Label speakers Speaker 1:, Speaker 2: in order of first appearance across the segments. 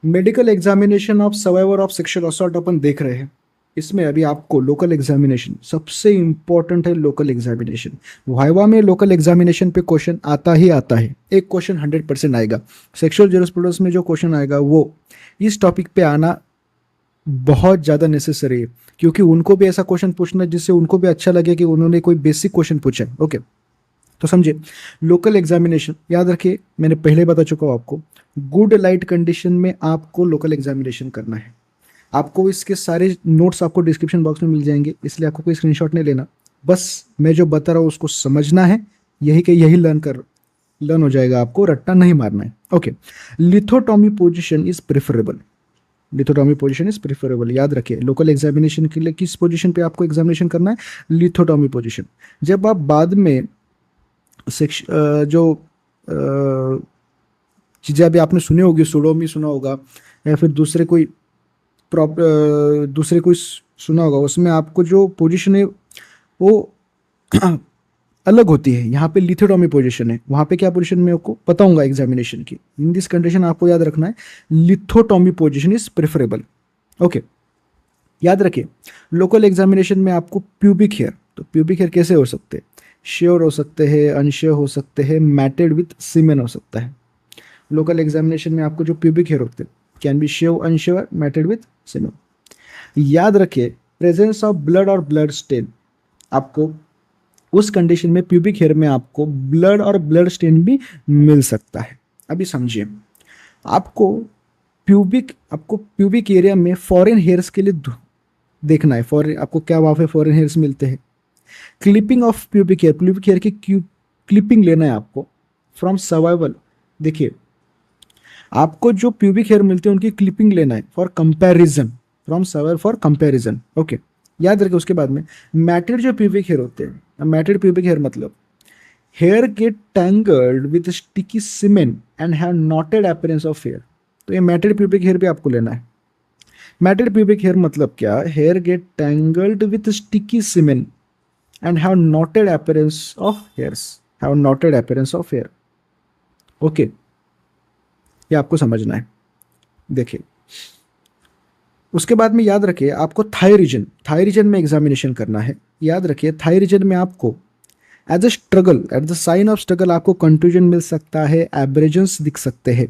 Speaker 1: Medical examination of survivor of sexual assault अपन देख रहे हैं। इसमें अभी आपको लोकल एग्जामिनेशन सबसे इंपॉर्टेंट है। लोकल एग्जामिनेशन वाइवा में लोकल एग्जामिनेशन पे क्वेश्चन आता ही आता है। एक क्वेश्चन 100% आएगा। सेक्सुअल जूरिस्प्रूडेंस में जो क्वेश्चन आएगा वो इस टॉपिक पे आना बहुत ज़्यादा नेसेसरी है, क्योंकि उनको भी ऐसा क्वेश्चन पूछना है जिससे उनको भी अच्छा लगे कि उन्होंने कोई बेसिक क्वेश्चन पूछा है। ओके, तो समझिए लोकल एग्जामिनेशन याद रखिए, मैंने पहले बता चुका हूँ आपको। गुड लाइट कंडीशन में आपको लोकल एग्जामिनेशन करना है। आपको इसके सारे नोट्स आपको डिस्क्रिप्शन बॉक्स में मिल जाएंगे, इसलिए आपको कोई स्क्रीनशॉट नहीं लेना। बस मैं जो बता रहा हूँ उसको समझना है, यही के यही लर्न हो जाएगा, आपको रट्टा नहीं मारना है। Okay, लिथोटॉमी position is preferable. लिथोटॉमी position is preferable, याद रखिए। लोकल एग्जामिनेशन के लिए किस पोजीशन पे आपको एग्जामिनेशन करना है? लिथोटॉमी पोजीशन। जब आप बाद में जो चीज़ें अभी आपने सुनी होगी, सुडोमी सुना होगा या फिर दूसरे कोई सुना होगा, उसमें आपको जो पोजीशन है वो अलग होती है। यहाँ पे लिथोटॉमी पोजीशन है, वहाँ पे क्या पोजीशन मैं आपको बताऊंगा एग्जामिनेशन की। इन दिस कंडीशन आपको याद रखना है लिथोटॉमी पोजीशन इज प्रेफरेबल। ओके, याद रखिए लोकल एग्जामिनेशन में आपको प्यूबिक हेयर, तो प्यूबिक हेयर कैसे हो सकते हैं? श्योर हो सकते हैं, अनश्योर हो सकते हैं, मैटेड विथ सीमेन हो सकता है। लोकल एग्जामिनेशन में आपको जो प्यूबिक हेयर होते हैं can be sure, unsure, matted with semen. याद रखिए प्रेजेंस ऑफ ब्लड और ब्लड स्टेन, आपको उस कंडीशन में प्यूबिक हेयर में आपको ब्लड और ब्लड स्टेन भी मिल सकता है। अभी समझिए, आपको प्यूबिक एरिया में फॉरेन हेयर्स के लिए देखना है। फॉरेन आपको क्या वहाँ पे फॉरेन हेयर्स मिलते हैं। क्लिपिंग ऑफ प्यूबिक हेयर की क्लिपिंग लेना है आपको फ्रॉम सर्वाइवल। देखिए आपको जो प्यूबिक हेयर मिलते हैं उनकी क्लिपिंग लेना है for comparison, from survival for comparison. Okay, याद रखिए। उसके बाद में मैटेड जो प्यूबिक हेयर होते हैं, मैटेड प्यूबिक हेयर मतलब hair get tangled with sticky semen and have knotted appearance of hair. तो ये मैटेड प्यूबिक हेयर भी आपको लेना है। मैटेड प्यूबिक हेयर मतलब क्या? Hair get tangled with sticky semen and have knotted appearance of hairs, have knotted appearance of hair. Okay, ये आपको समझना है। देखिए उसके बाद में याद रखिए आपको थाई रीजन में एग्जामिनेशन करना है। याद रखिए थाई रीजन में आपको as a struggle, at the sign of struggle आपको कंट्यूजन मिल सकता है, एब्रेजन्स दिख सकते हैं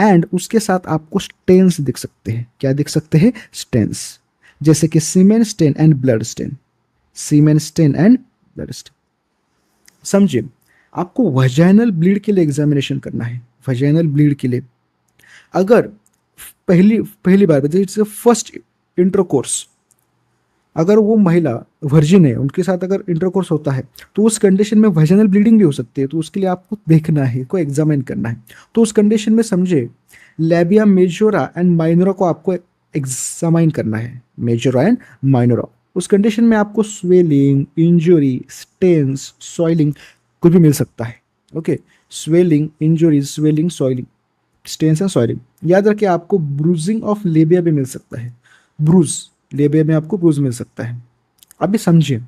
Speaker 1: एंड उसके साथ आपको स्टेन्स दिख सकते हैं। क्या दिख सकते हैं? स्टेन्स, जैसे कि semen stain and blood stain, semen stain and blood stain. समझिए आपको वजाइनल ब्लीड के लिए एग्जामिनेशन करना है। वजाइनल ब्लीड के लिए अगर पहली बार जैसे फर्स्ट इंटरकोर्स, अगर वो महिला वर्जिन है, उनके साथ अगर इंटरकोर्स होता है तो उस कंडीशन में वजाइनल ब्लीडिंग भी हो सकती है। तो उसके लिए आपको देखना है, को एग्जामिन करना है। तो उस कंडीशन में समझे लैबिया मेजोरा एंड माइनोरा को आपको एग्जामिन करना है, मेजोरा एंड माइनोरा। उस कंडीशन में आपको स्वेलिंग, इंजुरी, स्टेन्स, सॉइलिंग कुछ भी मिल सकता है। Okay, swelling, injury, swelling, soiling, stains and soiling. याद रखिए आपको ब्रूजिंग ऑफ लेबिया भी मिल सकता है। ब्रूज, लेबिया में आपको ब्रूज मिल सकता है। अभी समझिए,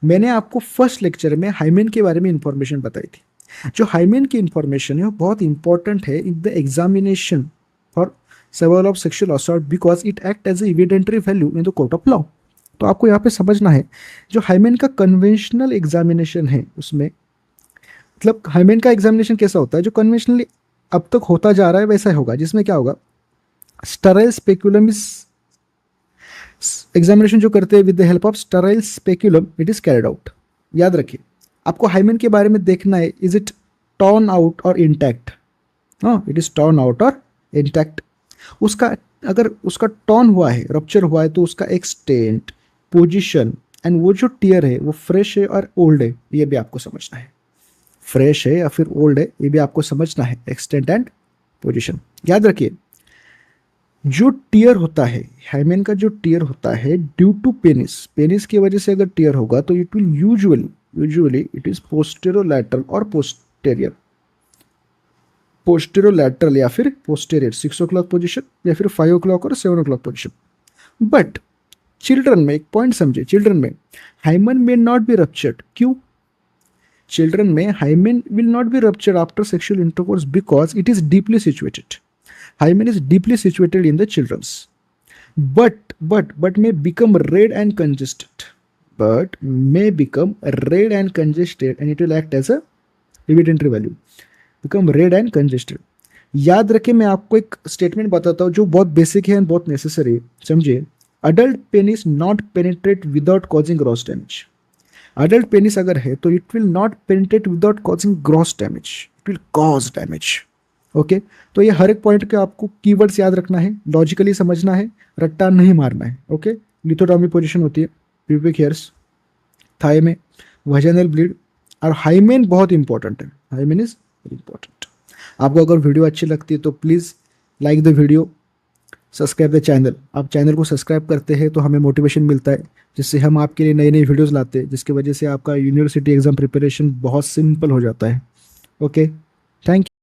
Speaker 1: मैंने आपको फर्स्ट लेक्चर में हाइमेन के बारे में इंफॉर्मेशन बताई थी। जो हाइमेन की इंफॉर्मेशन है वो बहुत इंपॉर्टेंट है in the examination for survival of sexual assault because it act as evidentiary value in the court of law. तो आपको यहाँ पे समझना है जो हाइमेन का कन्वेंशनल एग्जामिनेशन है उसमें, मतलब हाइमेन का एग्जामिनेशन कैसा होता है, जो कन्वेंशनली अब तक होता जा रहा है वैसा होगा, जिसमें क्या होगा, स्टेराइल स्पेकुलम इज एग्जामिनेशन जो करते हैं with the help of sterile speculum it is carried out. याद रखिए आपको हाइमेन के बारे में देखना है, इज इट टॉर्न आउट और इंटैक्ट? हाँ, इट इज टॉर्न आउट और इंटैक्ट। उसका अगर उसका टॉर्न हुआ है, रप्चर हुआ है, तो उसका एक्सटेंट, पोजिशन एंड वो जो टीयर है वो फ्रेश है और ओल्ड है, ये भी आपको समझना है। फ्रेश है या फिर ओल्ड है ये भी आपको समझना है, एक्सटेंट एंड पोजिशन। याद रखिए जो टीयर होता है, हाइमेन का जो टीयर होता है ड्यू टू पेनिस की वजह से अगर टीयर होगा तो it will usually it is posterolateral और पोस्टेरोलैटरल या फिर पोस्टेरियर, 6 o'clock पोजिशन या फिर 5 o'clock और 7 o'clock पोजिशन। बट चिल्ड्रन में एक पॉइंट समझे, चिल्ड्रन में hymen may not be ruptured. क्यों? चिल्ड्रन में hymen will not be ruptured after sexual intercourse because it is deeply situated. hymen is deeply situated in the children's, but may become red and congested, but may become red and congested, and it will act as a evidentiary value, become red and congested. याद रखें, मैं आपको एक statement बताता हूँ जो बहुत basic है एंड बहुत नेसेसरी है, समझिए. Adult penis not penetrate without causing gross damage. Adult penis अगर है तो it will not penetrate without causing gross damage, it will cause damage. Okay, तो ये हर एक पॉइंट के आपको कीवर्ड्स याद रखना है, लॉजिकली समझना है, रट्टा नहीं मारना है. ओके, लिथोटॉमी पोजीशन होती है प्यूबिक हेयर्स, थाई में, वजाइनल ब्लीड, और हाइमेन बहुत इंपॉर्टेंट है. Hymen is very important. आपको अगर वीडियो अच्छी लगती है तो please like the video, subscribe the channel. आप चैनल को सब्सक्राइब करते हैं तो हमें मोटिवेशन मिलता है, जिससे हम आपके लिए नई नई वीडियोस लाते हैं, जिसकी वजह से आपका यूनिवर्सिटी एग्ज़ाम प्रिपरेशन बहुत सिंपल हो जाता है. Okay, thank you.